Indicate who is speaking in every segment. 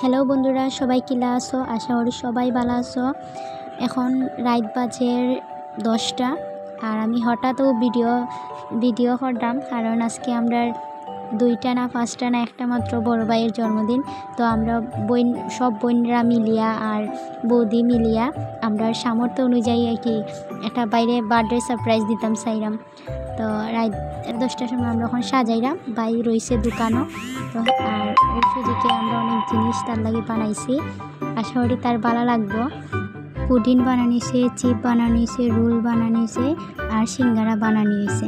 Speaker 1: Hello বন্ধুরা, সবাই কিলা আছো? আশা করি সবাই ভালো আছো। এখন রাত বাজে 10টা আর আমি হঠাৎও ভিডিও করলাম, কারণ আজকে আমরা 2টা না 5টা না একটা মাত্র বড় ভাইয়ের জন্মদিন। তো আমরা সব বোনরা মিলিয়া আর বৌদি মিলিয়া আমরা সামর্থ্য অনুযায়ী আর কি একটা বাইরে বার্থডে সারপ্রাইজ দিতাম চাইলাম। তো রাত 10টার সময় আমরা এখন সাজাইলাম, বাই রয়েছে দোকানও। তো আর ওই সুযোগে আমরা অনেক জিনিস তার লাগে বানাইছি, আশা করি তার ভালো লাগবো। পুডিং বানানিছে, চিপ বানানিছে, রোল বানানিছে আর সিঙ্গারা বানানিছে।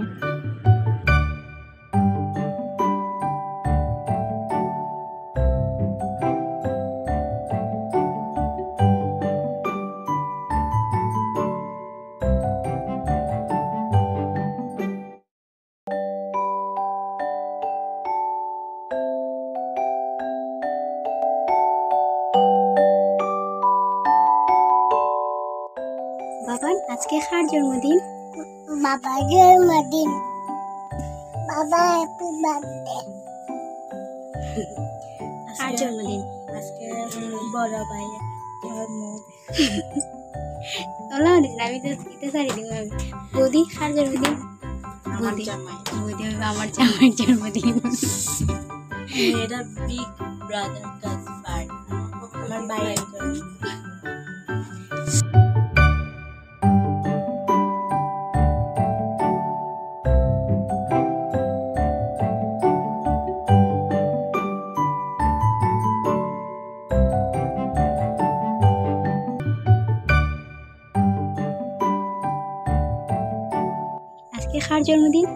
Speaker 1: বাবা আজকে কার জন্মদিন?
Speaker 2: বাবার জন্মদিন। বাবা হ্যাপি বার্থডে।
Speaker 1: কার জন্মদিন?
Speaker 2: আজকে বড় ভাইয়ের জন্ম।
Speaker 1: আমি তো এটা সারি দিব। বৌদি কার জন্মদিন? বৌদি আমার জামাইয়ের জন্মদিন।
Speaker 2: মেয়েরা বিগ ব্রাদার কাজবার আমার ভাইয়ের জন্ম।
Speaker 1: আজকে কার জন্মদিন?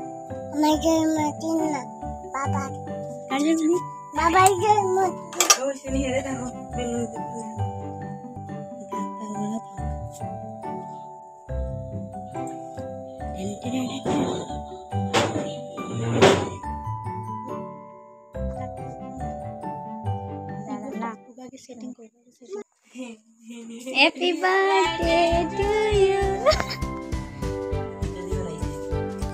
Speaker 2: আমার জন্মদিন না, বাবার।
Speaker 1: কার জন্মদিন?
Speaker 2: বাবার জন্মদিন।
Speaker 1: Happy birthday to you.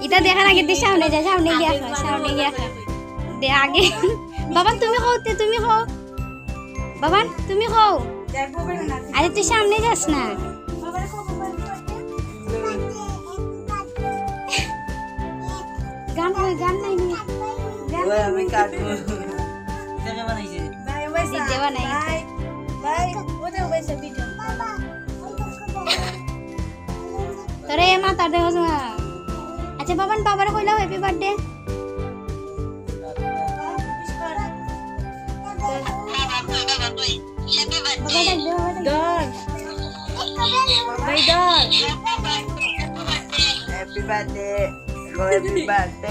Speaker 1: এটা দেখা না কিন্তু সামনে যা, সামনে গিয়া দে আগে। বাবা তুমি খাও বাবা তুমি খাও। আরে তুই সামনে যাস না। গান নাই নি
Speaker 3: আমি কাটবো
Speaker 1: দিতে বানাই। তোরে মাতার দেখো না। আচ্ছা বাবার কইলাও happy birthday.
Speaker 3: Happy birthday happy birthday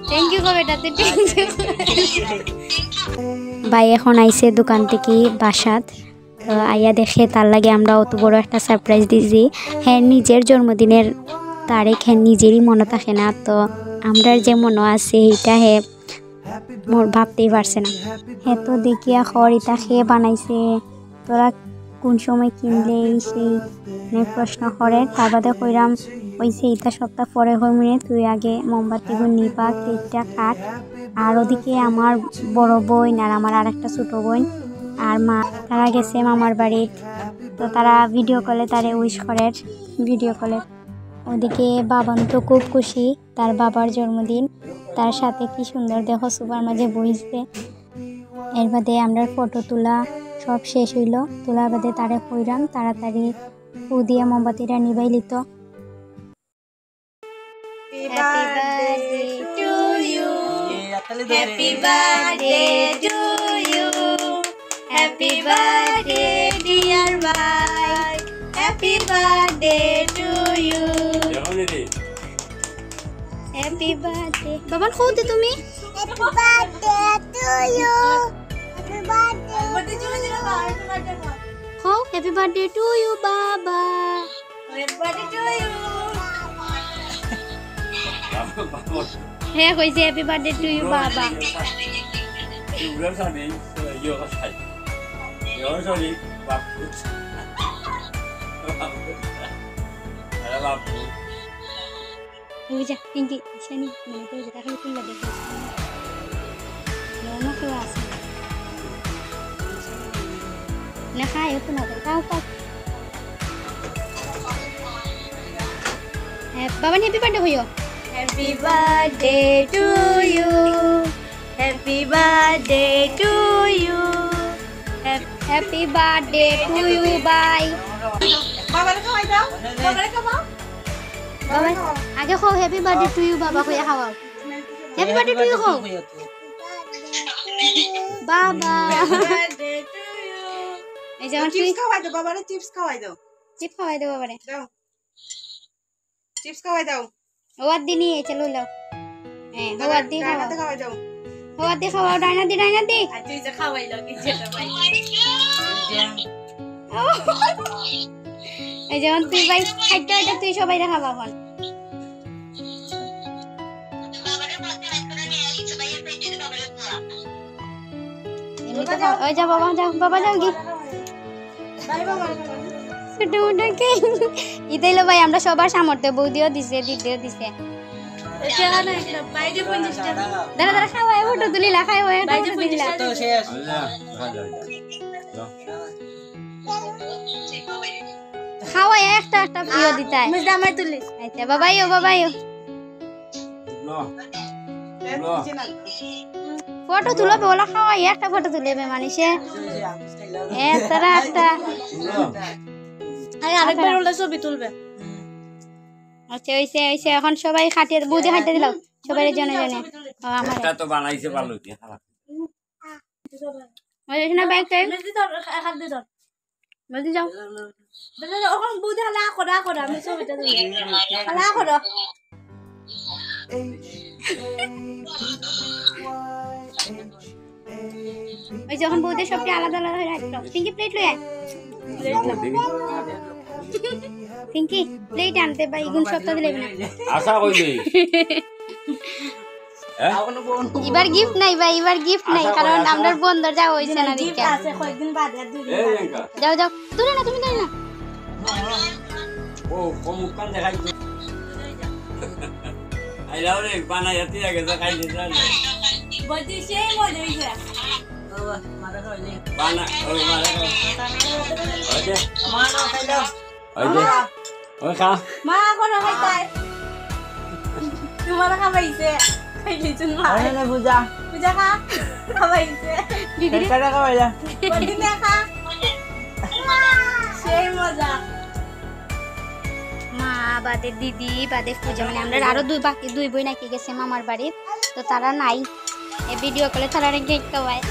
Speaker 1: thank you গো বেটা, তুই থ্যাংক ইউ। ভাই এখন আইছে দোকান থেকে বাসাত, তো আইয়া দেখে তার লাগে আমরা অত বড় একটা সারপ্রাইজ দিয়েছি। হ্যাঁ নিজের জন্মদিনের তারিখ হ্যাঁ নিজেরই মনে থাকে না, তো আমরা যে মনে আছে এইটা হ্যাঁ মোর ভাবতেই পারছে না। হ্যাঁ তো দেখিয়া খড় ইটা খেয়ে বানাইছে, তোরা কোন সময় কিনলে সেই প্রশ্ন করে। তার বাদে কইরাম ওইছে ইটা সপ্তাহ পরে হয়ে মনে তুই আগে মোমবাতিগুলো নিবা, কেকটা কাট। আর ওদিকে আমার বড় বোন আর আমার আর একটা ছোটো বোন আর মা তারা গেছে মামার বাড়ির, তো তারা ভিডিও কলে তারে উইশ করে ভিডিও কলে। ওদিকে বাবান তো খুব খুশি, তার বাবার জন্মদিন, তার সাথে কি সুন্দর দেখো সুপার মাঝে বইছে। এর বাদে আমরা ফটো তোলা সব শেষ হইল, তোলার বাদে তারে কইরাম তাড়াতাড়ি ফু দিয়ে মোমবাতিটা নিবাই লিত। Happy birthday to you. Happy birthday to you. Happy birthday dear bhai. Happy birthday to you. Happy birthday. বাবা কইতে তুমি?
Speaker 2: Happy birthday to you. Happy birthday.
Speaker 1: খাও হ্যাপি বার্থডে টু ইউ বাবা।
Speaker 2: Happy birthday to you.
Speaker 1: হ্যাঁ কইছে happy birthday to you বাবা। বুঝা পিঙ্কি শানি মনে করে দেখা খুললা দেখো। No, no, ¿qué vas a hacer? না খাই তো না খাও খাও বাবা হ্যাপি বার্থডে হইও happy birthday to you happy birthday to you happy birthday to you বাই
Speaker 3: বাবারে খাওয়াই দাও বাবারে খাওয়াও
Speaker 1: বাবা আগে খাও হ্যাপি বার্থডে টু ইউ বাবা কইয়া খাওয়াও হ্যাপি বার্থডে টু ইউ খাও বাবা
Speaker 3: বার্থডে টু ইউ
Speaker 1: এই যেমন
Speaker 3: চিপস খাওয়াই দাও বাবারে চিপস খাওয়াই দাও
Speaker 1: চিপ খাওয়াই দেবো বাবারে
Speaker 3: দাও চিপস খাওয়াই দাও
Speaker 1: হওয়ার দিনই চলো লো হ্যাঁ হওয়ার দি
Speaker 3: ডাইনাতে খাওয়াই দাও
Speaker 1: হওয়ার দি খাওয়াও ডাইনা দি
Speaker 3: আর তুই যে খাওয়াই দাও কি যেটা ভাই
Speaker 1: এই যেমন তুই ভাই খাইতে হইতে তুই সবাই খাওয়া এখন ওই যা বাবা যাও কি
Speaker 3: বাই বাবারে
Speaker 1: ছোট মোটাকে ইতাইলো ভাই আমরা সবার সামর্থ্য বৌদিও দিছে দিদিও দিছে
Speaker 2: এটা না এটা বাইরে 50 টাকা
Speaker 1: দাঁড়া খাওয়াই ফটো তুলিলা খাওয়াই ফটো তুলিলা
Speaker 3: তো শেষ
Speaker 1: খাওয়াই একটা প্রিয় দিতাই
Speaker 2: মজা আমার তুলি
Speaker 1: আচ্ছা বাবাইও ফটো তুলো বলা খাওয়াই একটা ফটো তুলবে মানুষে তারা একটা
Speaker 2: আরে আরেকবার ওলা ছবি তুলবে
Speaker 1: আচ্ছা হইছে এখন সবাই খাটিয়ে বুঝে খাইতে দিলাও সবাই জনে আমার
Speaker 4: এটা তো বানাইছে ভালো কি খারাপ
Speaker 1: ওই না বাইক টাইম
Speaker 2: মেজি ধর হাত দি ধর
Speaker 1: বলতে যাও
Speaker 2: দাদা ওখান বুঝে হালা করা আমি ছবিটা তুলি হালা করা
Speaker 1: ওই যখন বউদের সবটি আলাদা হয়ে রাখলো পিঙ্কি প্লেট লয়ে আয় পিঙ্কি প্লেট আনতে বা ইগুন সপ্তাহ দিলে না
Speaker 4: আশা কইলি
Speaker 1: এবার গিফট নাই ভাই এবার গিফট নাই কারণ আমরার বন্ধর যাওয়া হইছে না
Speaker 2: জিপ
Speaker 1: দিকে
Speaker 2: আছে কয়েকদিন বাদে আর দুই দিন
Speaker 4: এই এঙ্কা
Speaker 1: যাও তুলে না তুমি তুলে না
Speaker 4: ও কমুকান দেখাই আইলাও রে বানাই আতি আগে দেখাই দিছা
Speaker 2: বলতে সেই মজা হইছে
Speaker 4: বানা ও মারা ওকে
Speaker 3: মানো খাইলো
Speaker 4: ওকে ওই খা
Speaker 2: মা কোন খাইতাই তোমার খাবাইছে খাইলিছ মা
Speaker 3: আরে বুঝা
Speaker 2: পূজা খা খাবাইছে
Speaker 1: দিদি
Speaker 3: কাটা খাওয়াইলা
Speaker 2: বদিন খা সেই মজা
Speaker 1: মা বাদে দিদি বাদে পূজা মানে আমরা আরো বাকি দুই বই নাকি গেছে মামার বাড়ি তো তারা নাই এই ভিডিও কলে তারা কেক খাওয়ায়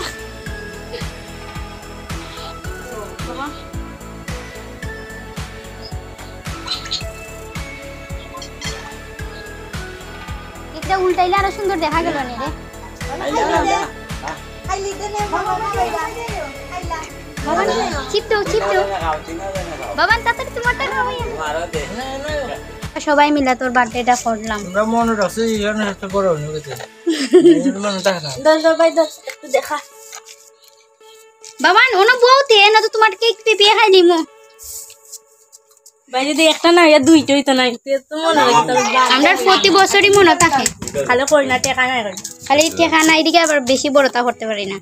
Speaker 1: কেকটা উল্টাইলে আরো সুন্দর দেখা গেল নি রে
Speaker 2: খাইলি দেনে বাবা খাইলা খাইলা
Speaker 1: বাবান চিপটো বাবান তাড়াতাড়ি তোমারটা খাওয়াই
Speaker 4: মারা দে
Speaker 1: সবাই মিলে তোর বার্থডেটা করলাম
Speaker 3: তোমরা মনে রাখছো ইয়ার একটা করো নি গেছে মনে দেখা না
Speaker 2: দশ ভাই দশ একটু দেখা
Speaker 1: বাবান ওনো বউতে না তো তোমার কেক পিপিয়ে খাই নিমু
Speaker 2: ভাই যদি একটা না ইয়া দুইটাই তো নাই তো মনে লাগে তোর
Speaker 1: আমরা প্রতি বছরই মনে থাকে
Speaker 2: খালি কই না টেকা নাই
Speaker 1: খালি ঠেকা না এদিকে আবার বেশি বড়তা করতে পারি না